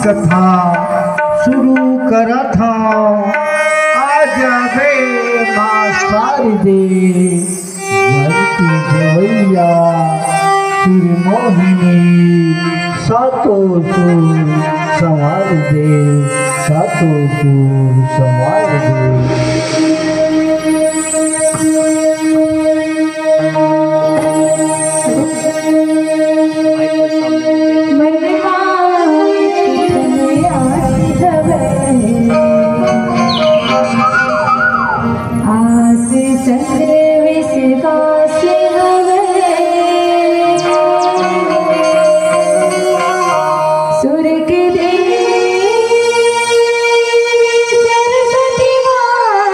कथा शुरू करा था आज वे माँ शारदे भरती देवैया सुर मोहिनी सातों सुर संवार दे, सातों सुर संवार दे। सरस्वती माँ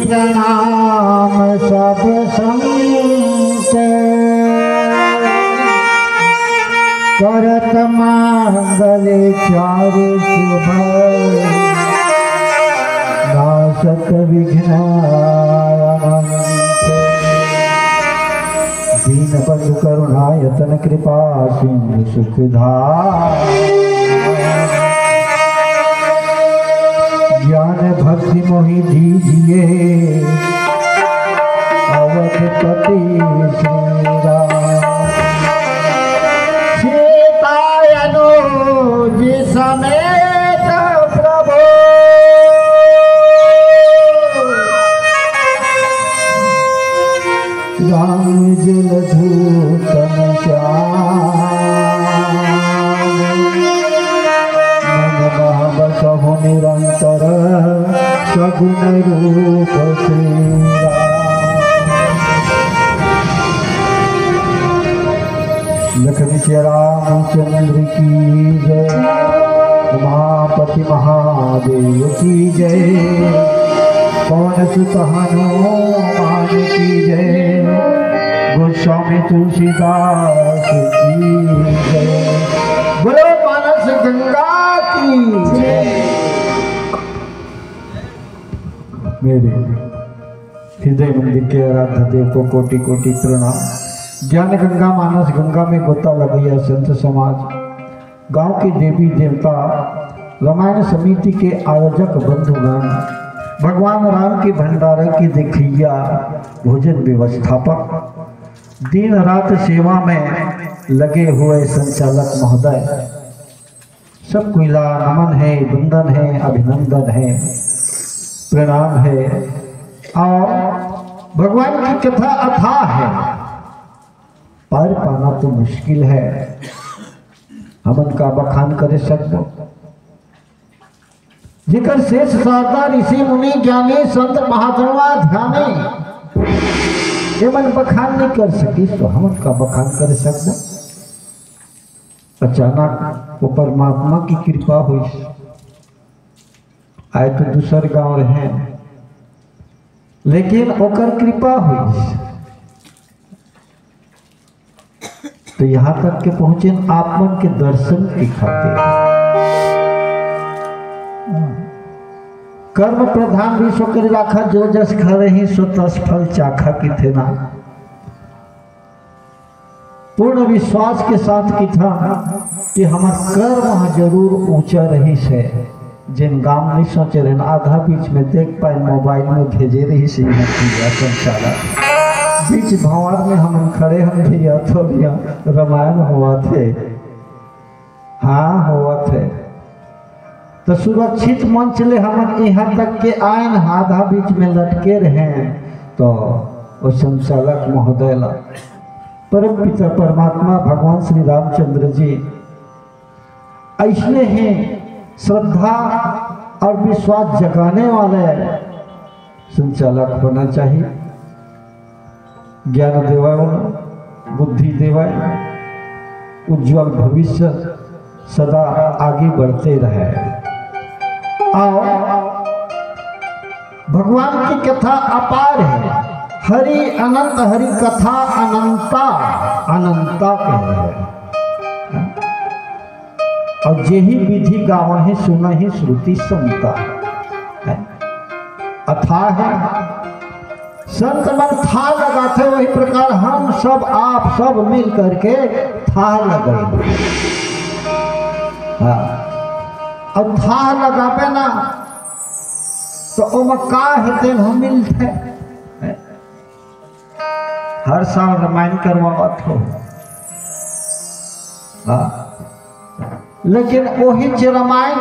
प्रणाम सब संत करत मंगल चारु शुभ नाशक विघ्न दीन बंधु करुणायतन कृपा सिंधु सुखधार ज्ञान भक्ति मोहि दीजिए अवधपति श्री राम सीतायनुज समेत प्रभु राम जलधूतम श्याम मन बसहु निरंतर सगुण रूप श्री लक्ष्मी श्री रामचंद्र की जय उमापति महादेव की जय पवन सुत हनुमान की जय गोस्वामी तुलसीदास की जय बोलो मानस गंगा की जय। मेरे हृदय मंदिर के आराध्य देव को कोटि कोटि प्रणाम। ज्ञान गंगा मानस गंगा में गोता लगैया संत समाज गांव के देवी देवता रामायण समिति के आयोजक बंधुगण भगवान राम के भंडारे की देखिया भोजन व्यवस्थापक दिन रात सेवा में लगे हुए संचालक महोदय सबको नमन है, वंदन है, अभिनंदन है, प्रणाम है। और भगवान की कथा अथाह है, पार पाना तो मुश्किल है, हम उनका बखान करे सकते जिकर शेष शारदा ऋषि मुनि ज्ञानी संत महात्मा ध्यानी एवं बखान नहीं कर सकी तो हम उनका बखान कर सकते। अचानक वो परमात्मा की कृपा हुई, आए तो दूसर गांव रहे लेकिन ओकर कृपा हुई तो यहाँ तक के पहुंचे आप मन के दर्शन की खातिर। कर्म प्रधान विश्व कर राखा जो जस खरे ही सो तस फल चाखा की थे ना। पूर्ण विश्वास के साथ की था कि हमार कर्म जरूर ऊंचा रही से जिन गांव नहीं सोचे रहे आधा बीच में देख पाए मोबाइल में भेजे रही से संचालक बीच भंवर में हम खड़े हम भैया तो भैया रामायण हुआ थे, हाँ हुआ थे तो सुरक्षित मंच ले हम यहाँ तक के आयन आधा बीच में लटके रहे तो वो संचालक महोदय परम पिता परमात्मा भगवान श्री रामचंद्र जी ऐसे ही श्रद्धा और विश्वास जगाने वाले संचालक होना चाहिए। ज्ञान देवाय बुद्धि देवाय उज्जवल भविष्य सदा आगे बढ़ते रहे। आओ भगवान की कथा अपार है, हरि अनंत हरि कथा अनंता अनंता कह है। और जेहि विधि गावा है सुना ही श्रुति समता अथाह है। संत मन था लगाते वही प्रकार हम सब आप सब मिल करके था लगे। हाँ और था लगावे ना तो ओमा का हेते हम मिलते हर साल रामायण करवावत हो। हाँ लेकिन वही रामायण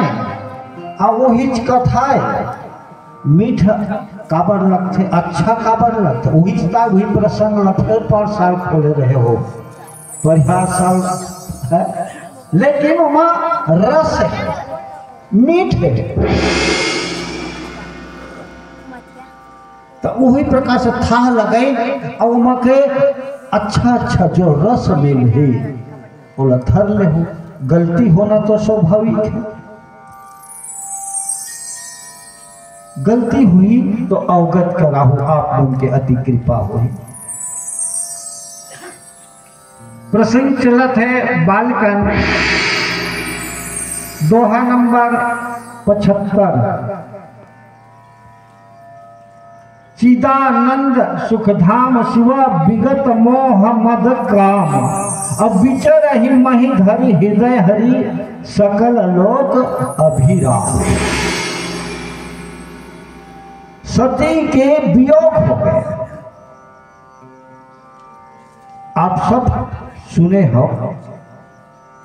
और वही कथा मीठ काबर लगते अच्छा काबर लगते वही वही प्रसंग लगते पर साल खोले रहे हो बढ़िया साल है लेकिन वहाँ रस है मीठ है तो वही प्रकार से था लगाई और वहाँ के अच्छा अच्छा जो रस मिल है वो लथर ले हो। गलती होना तो स्वाभाविक है गलती हुई तो अवगत कराहू, आप लोगों के अति कृपा हुई। प्रसंग चलत है बालकन दोहा नंबर 75। चिदानंद सुखधाम शिवा विगत मोह मद काम, अब विचर ही मही धरि हृदय हरि सकल लोक अभिराम। सती के वियोग हो गए, आप सब सुने हो,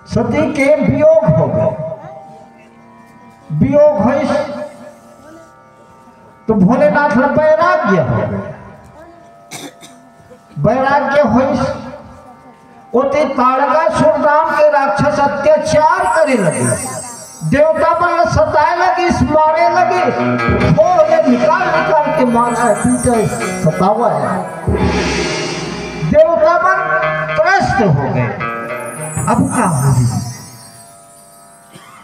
सती के वियोग हो गए। वियोग है तो भोलेनाथ वैराग्य हो गए, वैराग्य हो ओते ताड़कासुर नाम के राक्षस अत्याचार करे लगे, देवता बन सताए लगे, मारे लगे, भोले निकाल निकाल के मारा है, पीटे सतावा है। देवता बन त्रस्त हो गए। अब क्या होगी,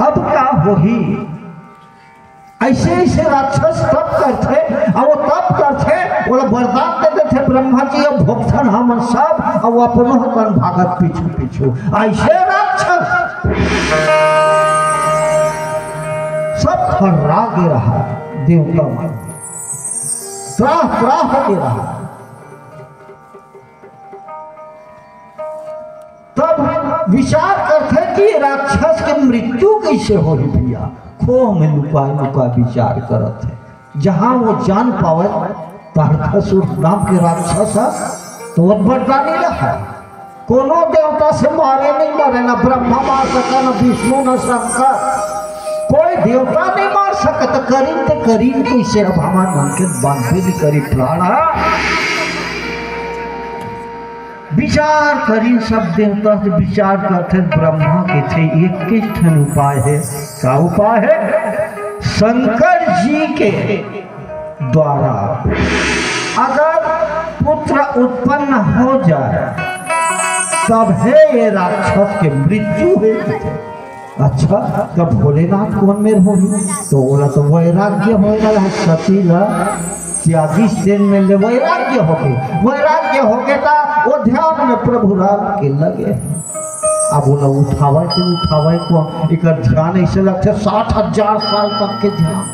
अब क्या होगी? ऐसे ऐसे राक्षस तप करते, और वो तप करते, वो वरदान देते थे ब्रह्मा जी और भोक्तन हम सब, और वो अपनों तन भागत पीछू पीछू। ऐसे राक्षस सब थर्रा गे रहा, देवता मन त्राह त्राह गे रहा। तब विचार करते कि राक्षस के मृत्यु कैसे हो भैया, खोह में लुका लुका विचार करत है। जहां वो जान पावे तारकासुर नाम के राक्षस तो वो वरदानी रहा, कोनो देवता से मारे नहीं मारे, ना ब्रह्मा मार सका, ना विष्णु, ना शंकर, कोई देवता नहीं मार सके। तो करीन कैसे? अब हमारे मन के बांधे भी करी प्राण विचार करी, सब देवता से विचार करते, ब्रह्मा के थे एक ठन उपाय है। क्या उपाय है? शंकर जी के द्वारा अगर पुत्र उत्पन्न हो जाए तब है ये राक्षस के मृत्यु है। अच्छा, तब भोलेनाथ कौन मेर होगी? तो बोला तो वैराग्य होगा, सती ला 40 दिन में ले वैराग्य हो गए। वैराग्य हो गए था वो ध्यान में प्रभु राम के लगे। अब बोला उठावा के उठावा को एक ध्यान ऐसे लगते 60,000 साल तक के ध्यान,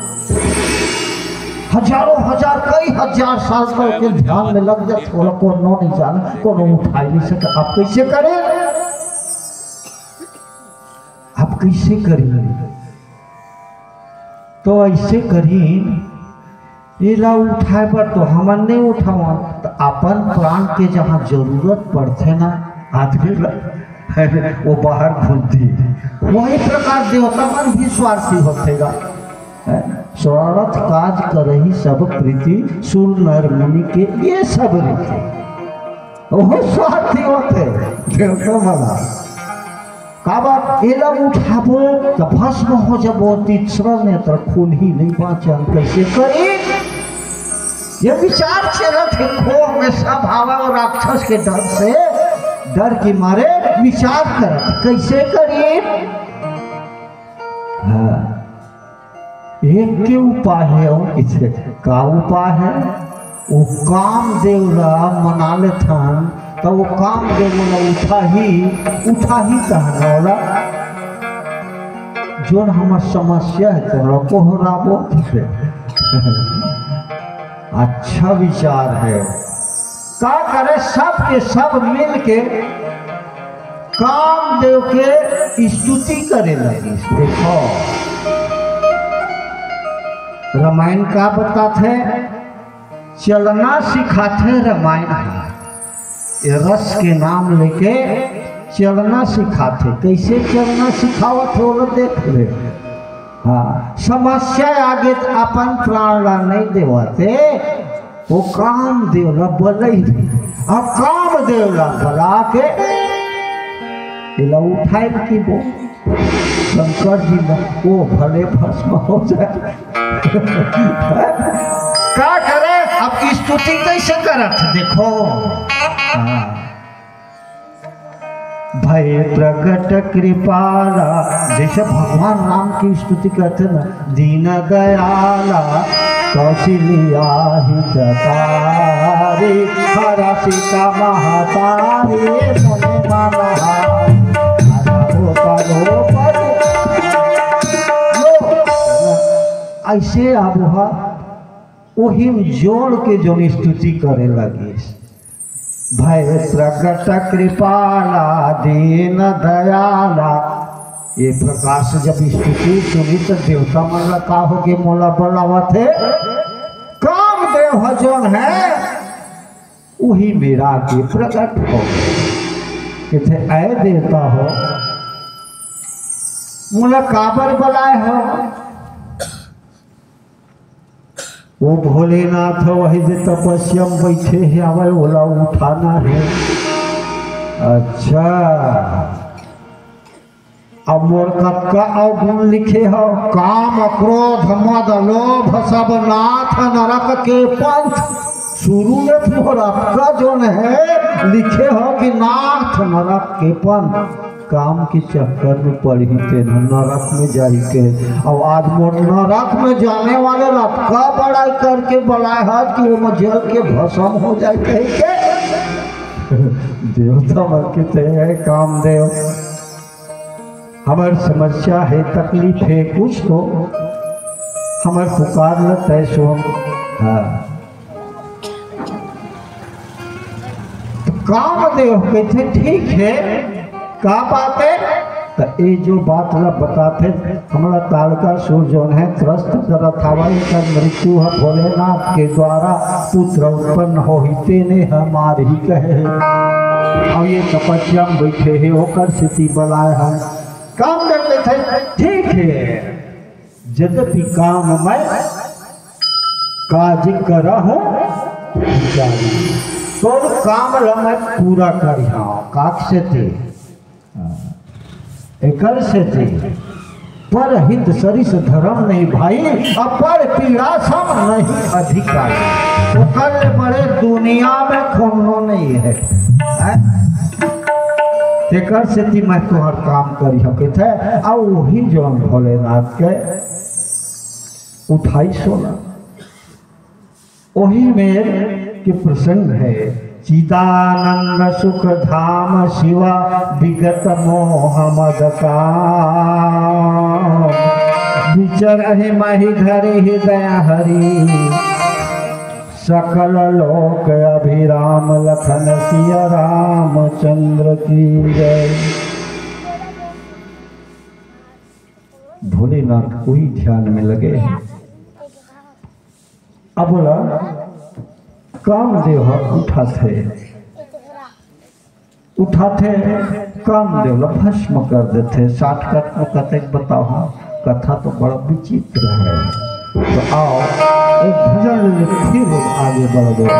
हजारों हजार कई हजार साल तक के ध्यान में लग जाए। थोड़ा को नहीं जाना, कोनो उठा नहीं सके। आप कैसे करें? आप कैसे करिए? तो ऐसे करिए, इला उठाए पर तो हमन नहीं उठावा, तो अपन प्राण के जहाँ जरूरत पड़ते ना आदमी वो बाहर घूमती। वही प्रकार देवता मन भी स्वार्थी होतेगा। स्वार्थ काज करही सब प्रीति, सुर नर मुनि के ये सब रीति, वो स्वार्थी होते देवता वाला। का बात ये लोग उठाबो तो भस्म हो जबो, तीसरा नेत्र खून ही नहीं बाँचन, कैसे करी? ये विचार चला थे खोह में सब आवा और राक्षस के डर से, डर के मारे विचार करत कैसे करिए। हाँ, एक के उपाय है, और इसे का उपाय है? वो काम देवला मना ले थन, तो वो काम देवला उठा ही कहना जो हमार समस्या है तो को हो राबो। अच्छा विचार है। क्या करे? सब के सब मिल के कामदेव के स्तुति करे लगी। देखो रामायण का बताते, चलना सिखाते रामायण, ये रस के नाम लेके चलना सिखाते। कैसे चलना सिखावत हो देख ले। हाँ, समस्या आगे अपन प्राण नहीं देवते, वो काम देवला बोले, अब काम देवला बोला के उठाए की वो शंकर जी वो भले भस्म हो जाए। क्या करे? अब स्तुति कैसे करत देखो। भय प्रगट कृपाला, जैसे भगवान राम की स्तुति करते ना, दीन दयाला कौशल्या हितकारी हर सीता महातारी मुनि मानहा ऐसे अब वही जोड़ के जो स्तुति करे लगी। भय प्रकट कृपाला दीन दयाला, ये प्रकार से जब स्तुति सुनी तो देवता मन का हो के मोला बोलावा थे कामदेव जोन है वही मेरा के प्रकट हो कहते ऐ देवता हो मोला काबर बुलाए हो। वो भोलेनाथ वही जो तपस्या में बैठे हैं हमें बोला उठाना है। अच्छा अब मोर का अवगुण लिखे हो काम क्रोध मद लोभ सब नाथ नरक के पंथ। शुरू में थोड़ा का जो है लिखे हो कि नाथ नरक के पंथ काम के चक्कर में पड़ी थे नरक में जाई के। अब आज मोर नरक में जाने वाले का बड़ाई करके बुलाए है कि वो जल के भस्म हो जाए कहीं के। देवता मर के थे कामदेव हमार समस्या है तकलीफ है कुछ तो हमार पुकार न तय सो हम। हाँ तो कामदेव कहते ठीक है का बात है। तो ये जो बात ला बताते हमारा तालका सुर जो है त्रस्त जरा था मृत्यु है भोलेनाथ के द्वारा पुत्र उत्पन्न होते ने हमारे ही कहे। अब ये तपस्या में बैठे है होकर स्थिति बनाए हैं काम करते थे ठीक है। यद्यपि काम मैं काज करहूं तो काम मैं पूरा करी काक से थे एकर से थे पर हित सरिस धर्म नहीं भाई अपर पीड़ा सम नहीं अधिकारी ओकर बड़े दुनिया में कोनो नहीं है। एकर से थी मैं तोहर काम करी हके थे और वही जौन भोलेनाथ के उठाई सोना वही में के प्रसंग है। चिदानंद सुख धाम शिवा विगत मोह मद का विचर मही धरि हृदय हरि सकल लोक अभिराम लखन सिया रामचंद्र की जय। भोलेनाथ कोई ध्यान में लगे। अब बोला कामदेव उठाते कामदेव भस्म कर देते। शॉर्टकट में कते बताओ कथा तो बड़ा विचित्र है। तो आओ एक भजन फिर आगे बढ़ गए।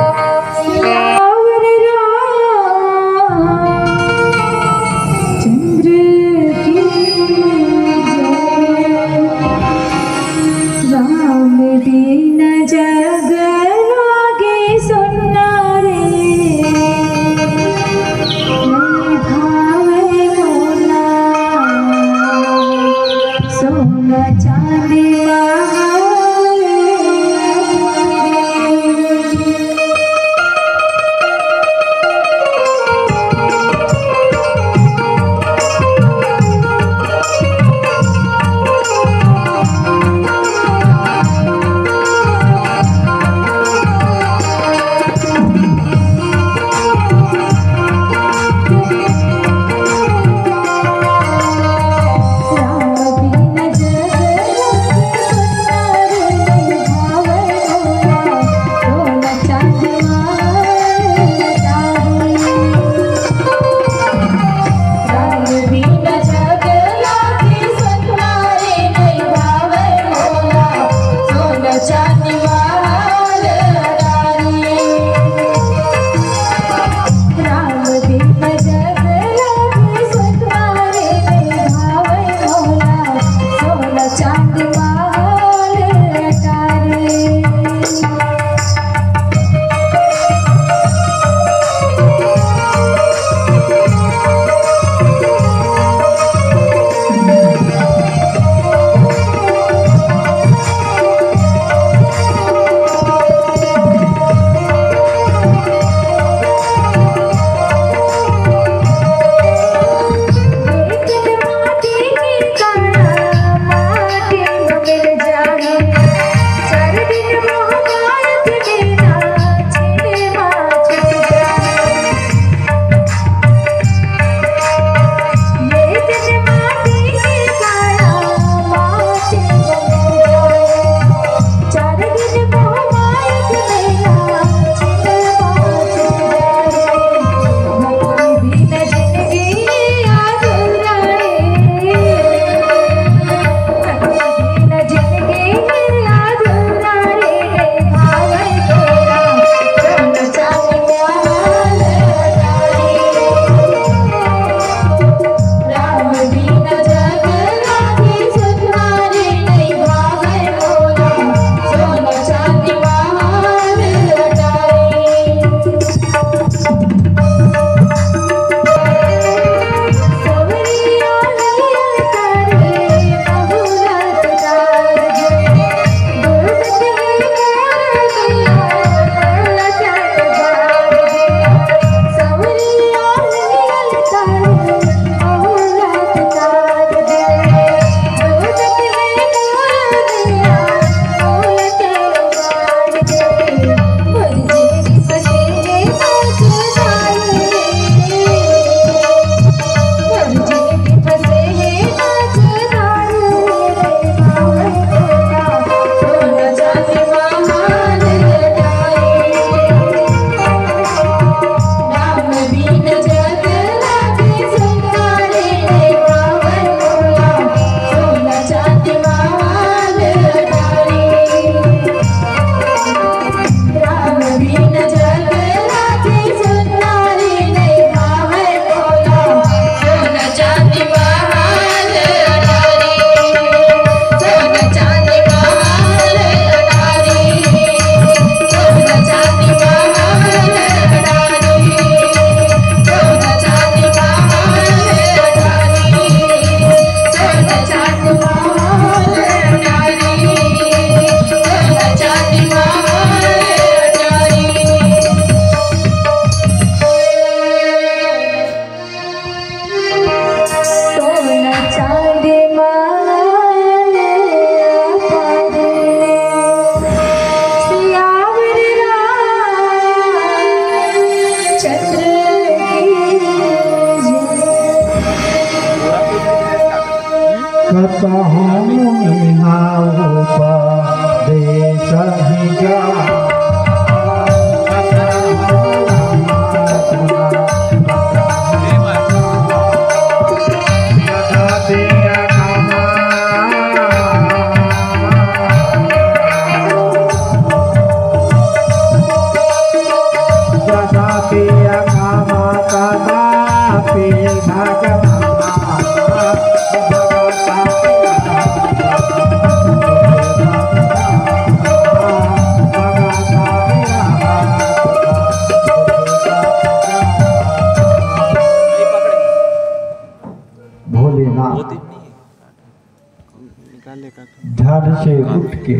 के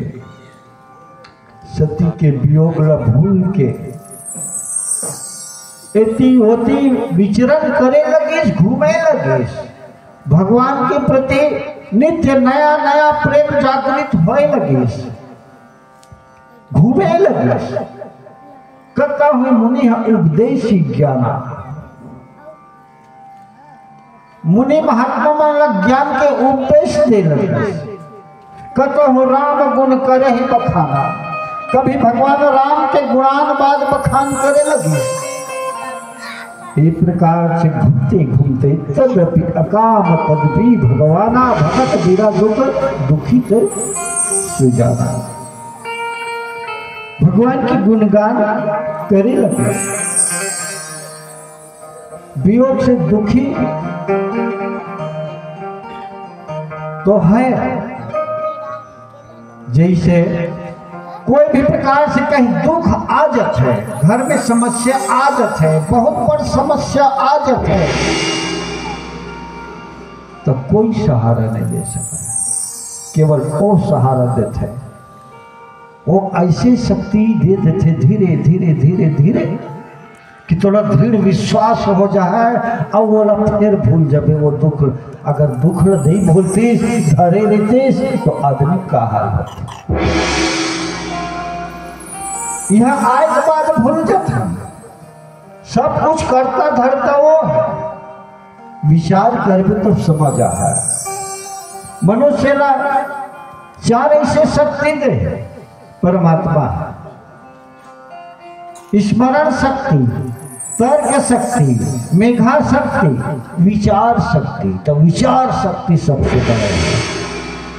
सती के वियोग ला भूल के एती होती विचरण करे लगे, घूमे लगे, भगवान के प्रति नित्य नया नया प्रेम जागृत होए लगे, घूमे लगे। कथा हुई मुनि उपदेशी ज्ञाना, मुनि महात्मा मन ज्ञान के उपदेश दे लगे। कथा हो राम गुण करे ही बखाना, कभी भगवान राम के गुणानुवाद बखान करे लगे। एक प्रकार से घूमते घूमते तदपि अकाम तदपि भगवाना भगत बीरा दुखित सुजाना, भगवान की गुणगान करे लगे। वियोग से दुखी तो है, जैसे कोई भी प्रकार से कहीं दुख आ जाता है, घर में समस्या आ जाता है, बहुत बड़ी समस्या आ जाता है, तो कोई सहारा नहीं दे सका, केवल वो सहारा देते हैं। वो ऐसी शक्ति दे देते धीरे धीरे धीरे धीरे कि थोड़ा दृढ़ विश्वास हो जाए और वो फिर भूल जाए वो दुख। अगर दुख नहीं भूलती धरे रहते तो आदमी का हाल होता। यहाँ आए के बाद भूल जाता, सब कुछ करता धरता वो विचार करके तो समझ है। मनुष्य ना चार ऐसे शक्ति दे परमात्मा, स्मरण शक्ति, तर्क शक्ति, मेघा शक्ति, विचार शक्ति। तो विचार शक्ति सबसे बड़ा है।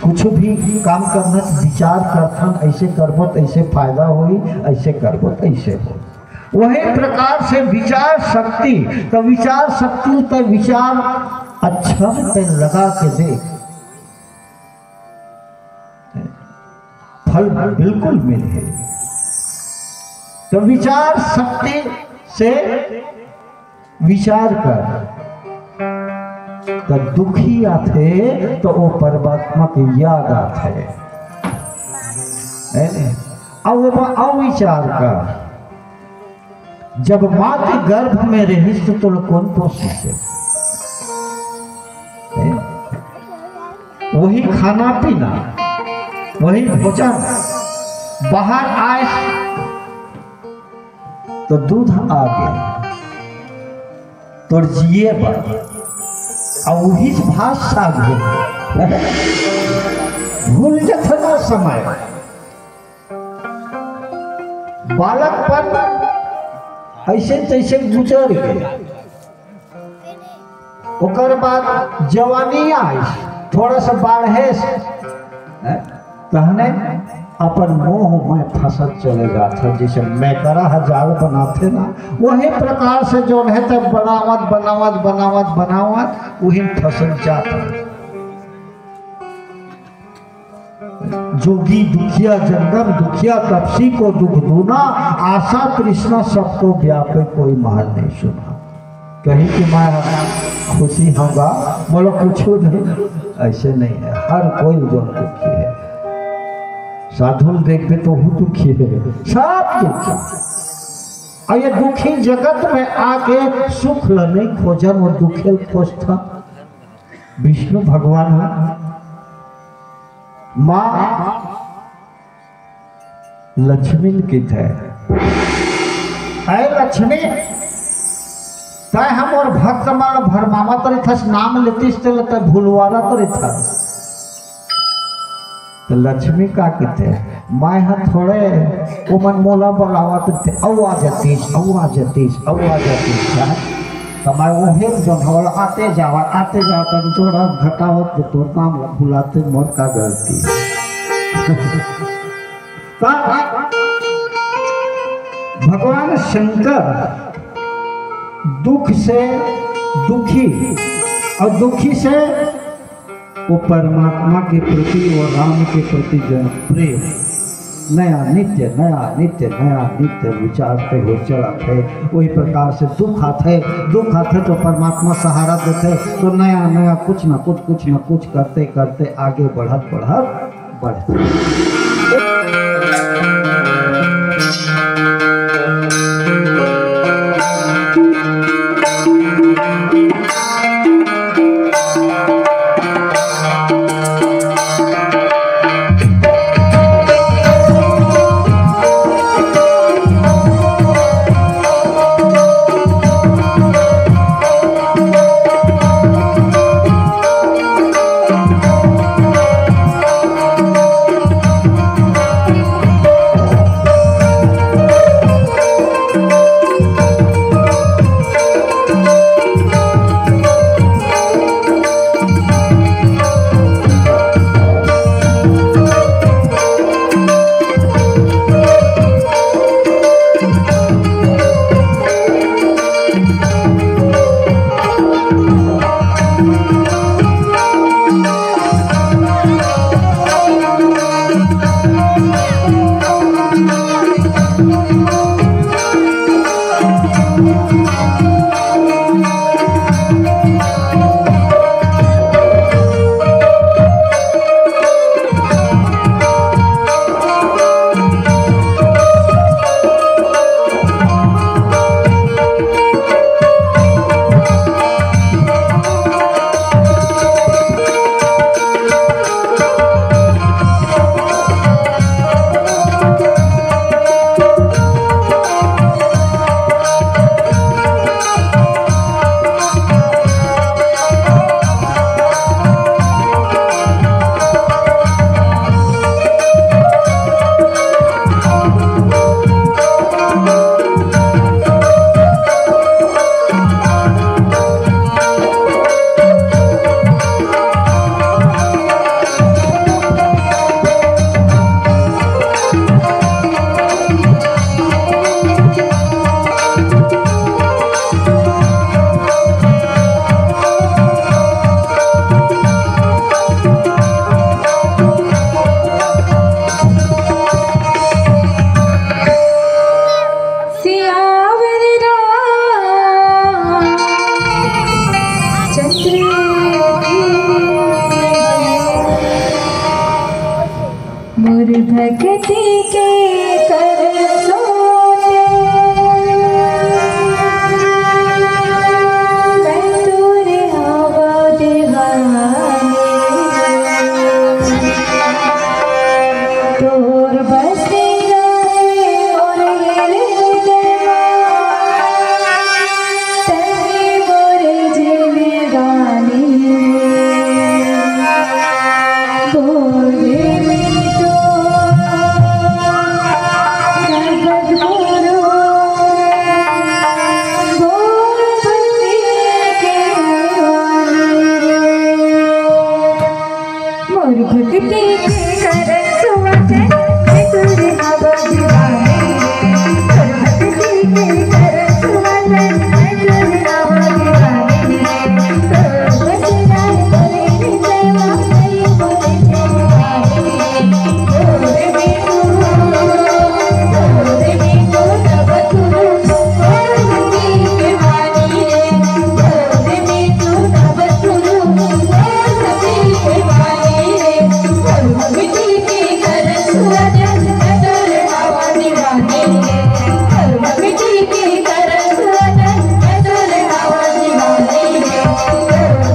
कुछ भी काम करना विचार करथन, ऐसे करबो तो ऐसे फायदा होगी, ऐसे करबो तो ऐसे हो। वही प्रकार से विचार शक्ति, तो विचार शक्ति तो विचार अच्छा पे लगा के दे, फल बिल्कुल मिले। तो विचार शक्ति से विचार कर, तो दुखी आते तो वो परमात्मा की याद आते अब वो अविचार कर। जब माँ के गर्भ में रहिस तो कौन पोषी से वही खाना पीना, वही भोजन, बाहर आए तो दूध आ गया तो जिए और वही भाषा भूल जतना समय बालकपन ऐसे तैसे गुजर गए। ओकर बाद जवानी आई, थोड़ा सा बाढ़े कहने अपन मोह में फसल चलेगा था। जैसे मैकरा हजार बनाते ना, वही प्रकार से जो है तो बनावत बनावत बनावत बनावत वही फसल जाता। जोगी दुखिया जंगम दुखिया तपसी को दुख दूना, आशा तृष्णा सबको व्यापे कोई महल नहीं सुना। कहीं कि मैं खुशी होगा बोलो कुछ नहीं, ऐसे नहीं है। हर कोई जो दुखी है, साधु देखते तो वो दुखी है, सब दुखी। और ये दुखी जगत में आके सुख नहीं खोजन, वो दुखे खोजता विष्णु भगवान है। माँ लक्ष्मी की थे, लक्ष्मी तय हम और भक्त मान भरमावा तरी था, नाम लेतीस तो भूलवारा तरी था। तो लक्ष्मी का कहते माँ यहाँ थोड़े वो मन मोला बोलावा थे, औ जातीस तो मैं वही जो ढोल आते जावा तक जोड़ा घटावत तो काम भुलाते मोर का गलती। भगवान शंकर दुख से दुखी और दुखी से वो परमात्मा के प्रति और राम के प्रति जन प्रेम नया नित्य विचारते हो चला थे। वही प्रकार से दुख आते तो परमात्मा सहारा देते, तो नया कुछ न कुछ करते करते आगे बढ़ते। भक्ति के कर सोते मैं तोरे हवा दीवानी तोर बसे रहे और हिले तही मोरे जिंदगानी तोरे भक्ति के करन सुवचे मैं तोरे हवा दीवानी तोर भक्ति के करन सुवचे मैं तोरे हवा दीवानी तोर बसरा तोरे सेवा करी मोरे दीवानी तोरे बिनु तब तुरु भक्ति के वाणी रे तोरे बिनु तब तुरु भक्ति के वाणी भक्ति के कर सुवचे मैं तोरे हवा दीवानी भक्ति के कर सुवचे मैं तोरे हवा दीवानी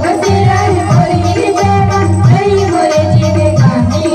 बसेरा मोरे सेवा करी मोरे जिंदगानी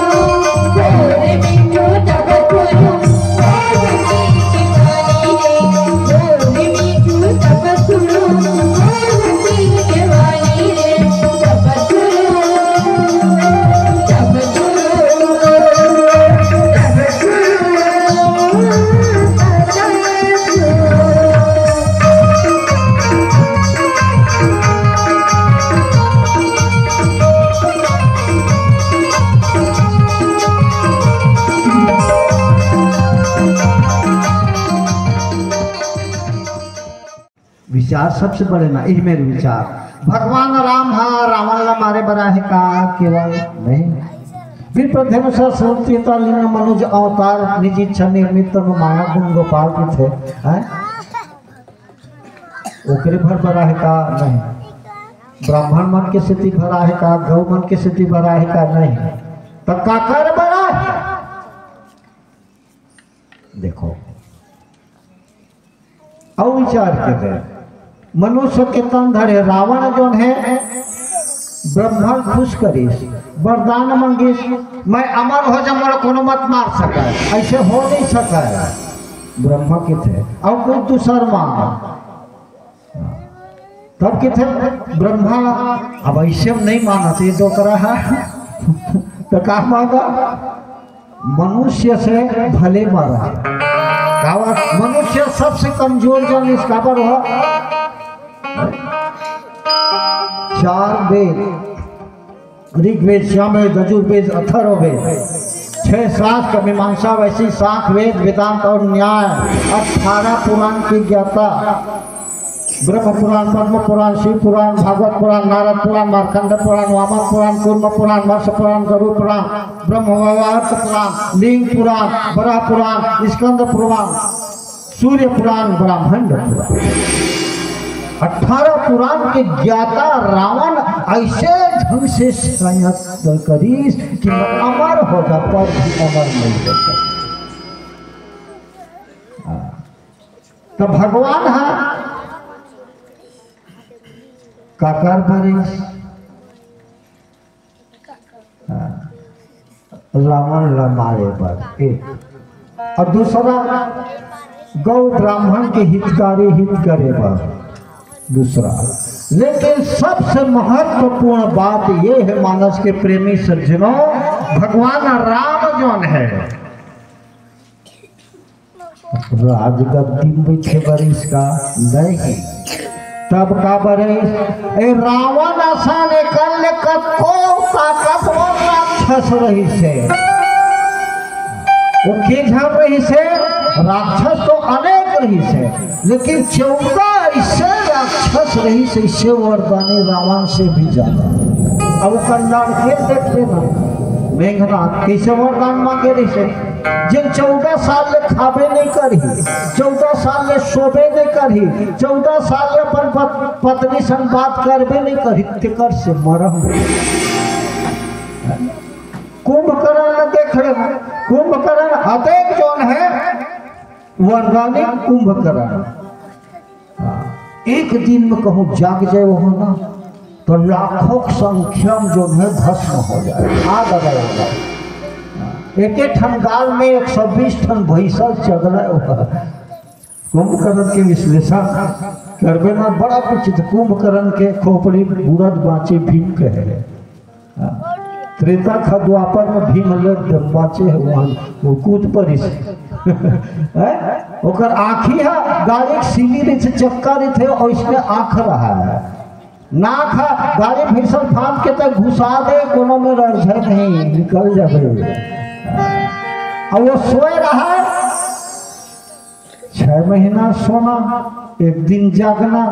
तोरे बिनु तब तुरु भक्ति के वाणी रे तोरे बिनु तब तुरु भक्ति के वाणी रे तब तुरु विचार सबसे बड़े ना इस मेरे विचार भगवान राम हाँ रावण ला मारे बना है का केवल नहीं फिर प्रथम सरस्वतीता लीन मनुज अवतार निज इच्छा निर्मित माया गुण गोपाल के थे हैं ओकरे भर बना है का नहीं ब्राह्मण मन के स्थिति भरा है का गौ मन के स्थिति भरा है का नहीं तब का कर बना है देखो और विचार के दे मनुष्य के तन धरे रावण जो है ब्रह्मण खुश करीस वरदान मंगीस मैं अमर हो जा मोर कोनो मत मार सका ऐसे हो नहीं सका ब्रह्मा के थे और कुछ दूसर मांग तब के थे ब्रह्मा अब ऐसे नहीं माना तो ये दो करा है तो कहा मांगा मनुष्य से भले मारा मनुष्य सबसे कमजोर जन इस काबर हो 4 वेद ऋग्वेद सामवेद यजुर्वेद अथर्ववेद 6 शास्त्र मीमांसा वैसी 7 वेद वेदांत और न्याय 18 पुराण की ज्ञाता ब्रह्म पुराण, पद्म पुराण, शिव पुराण, भागवत पुराण, नारद पुराण, मार्कंड पुराण, वामन पुराण, कूर्म पुराण, मत्स्य पुराण, गरुड़ पुराण, ब्रह्मवैवर्त पुराण, लिंग पुराण, वराह पुराण, स्कंद पुराण, सूर्य पुराण, ब्राह्मण पुराण, 18 पुराण के ज्ञाता रावण ऐसे ढंग से संयत करीस कि अमर हो जा पर भी अमर नहीं हो सकता। तो भगवान है काकार भरीस रावण मारे पर एक, और दूसरा गौ ब्राह्मण के हितकारी हित करे पर दूसरा। लेकिन सबसे महत्वपूर्ण बात यह है मानस के प्रेमी सज्जनों, भगवान राम जौन है राजगद्दी बैठे बरिस का नहीं, तब का बरिस ए रावण आसान कर ले ताकतवर राक्षस रही से वो के झड़ रही से राक्षस तो अनेक रही से, लेकिन 14 ऐसे राक्षस रही से, इससे वरदानी रावण से भी ज्यादा। अब कल्याण के देखते ना मेघनाथ कैसे वरदान मांगे रही से, जिन 14 साल ले खाबे नहीं करी, 14 साल ले सोबे नहीं करी, 14 साल ले अपन पत्नी संग बात करबे नहीं करी, तिकर से मरम। कुंभकर्ण देख रहे, कुंभकर्ण अनेक जौन है वरदानी कुंभकर्ण, एक दिन में कहूँ जाग जाए वो ना तो लाखों संख्या में जो है भस्म हो जाए, आग आ जाएगा। एक ठन गाल में 120 ठन भैंसा चगड़ा हुआ। कुंभकर्ण के विश्लेषण करबे ना बड़ा विचित्र। कुंभकर्ण के खोपड़ी बुरद बाँचे भीम कहे, त्रेता खा द्वापर में भीम लग बाँचे है वहाँ वो कूद पर ओकर आँखी है गाड़ी सीली रही से चक्का रही थे और इसमें आँख रहा है, नाक है गाड़ी भीषण फाँद के तक घुसा दे कोनो में रह जाए नहीं निकल जाए। और वो सोए रहा 6 महीना सोना, एक दिन जागना,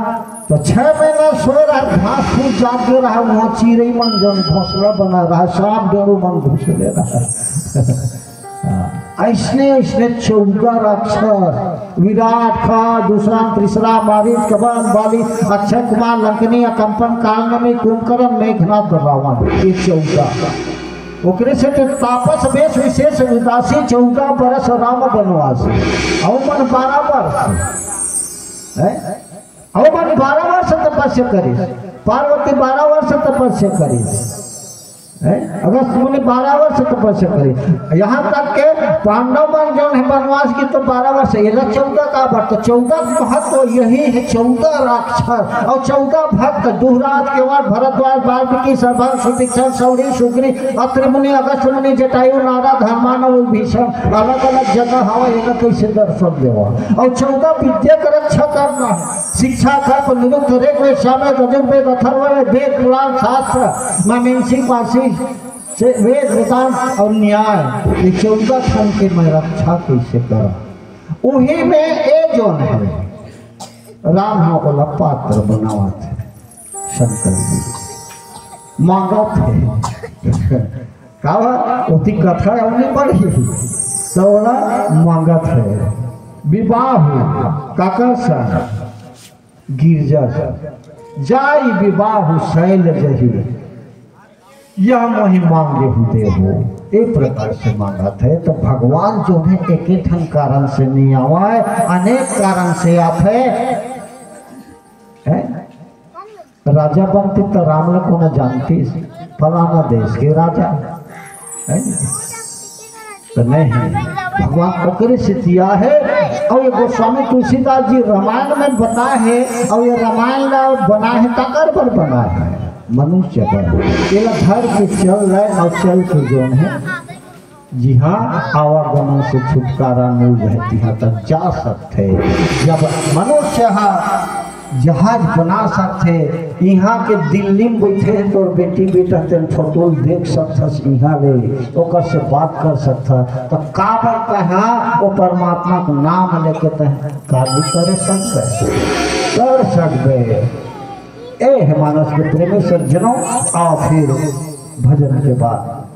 तो 6 महीना सोए रहा, घास फूस जाग दे रहा, वहाँ चिड़ई मन जन घोंसला बना रहा, सांप डरू मन घुस ले रहा। ऐसने ऐसने 14 राक्षस, विराट का दूसरा तीसरा मारीच कबन बाली अक्षय कुमार लंकनी अकंपन कालनमी कुंभकर्ण मेघनाथ रावण, ये 14 ओकरे से तो तापस वेश विशेष उदासी 14 बरस राम वनवासी, और मन 12 वर्ष है, और मन 12 वर्ष तपस्या करी, पार्वती 12 वर्ष तपस्या करी, अगस्त मुनि 12 वर्ष तपस्या करी, यहाँ तक के पांडव मन जो है वनवास की तो 12 वर्ष, ये 14 का वर्ष, तो 14 महत्व यही है। 14 राक्षस और 14 भक्त, दुहराज केवल भरद्वाज वाल्मीकि सर्वन सुदीक्षण सौरी सुग्री अत्रि मुनि अगस्त मुनि जटायु नारद धर्मानव भीषण अलग अलग जगह हवा एक कैसे दर्शन देवा, और 14 विद्या का रक्षा करना, शिक्षा कल्प निरुक्त रेख में शामे गजुर्वेद अथर्ववेद वेद पुराण शास्त्र मीमांसा पारसी से वेद वेदांत और न्याय, ये 14 खंड के मैं रक्षा कैसे करा। उही में ए जो है राम हाँ बोला पात्र बनावा थे, शंकर जी मांगा थे कहा उसी कथा उन्हें पढ़ी तो बोला मांगा थे, विवाह हुआ काका सा गिरजा जाई विवाह शैल जही, यह मोहि मांगे हुए हो, एक प्रकार से मांगा थे। तो भगवान जो है एक ही ठन कारण से नहीं आवा है, अनेक कारण से आते है। राजा बनते तो राम लोग को न जानती फलाना देश के राजा है तो नहीं, भगवान ओकरे से दिया है। और ये गोस्वामी तुलसीदास जी रामायण में बताए है, और ये रामायण बना है ताकर पर बना है मनुष्य पर, ये धर के चल रहे और चल के जो है जी हाँ आवागमन से छुटकारा मिल जाती है तक जा सकते। जब मनुष्य जहाज बना सकते, यहाँ के दिल्ली में बैठे तो बेटी बेटा तेन फोटो देख सकता, यहाँ ले ओकर से बात कर सकता, तो काबर कहा वो परमात्मा को नाम लेके तह कार्य करे सकते। कर सकते। ए है मानस के प्रेमी सज्जनों, आओ फिर भजन के बाद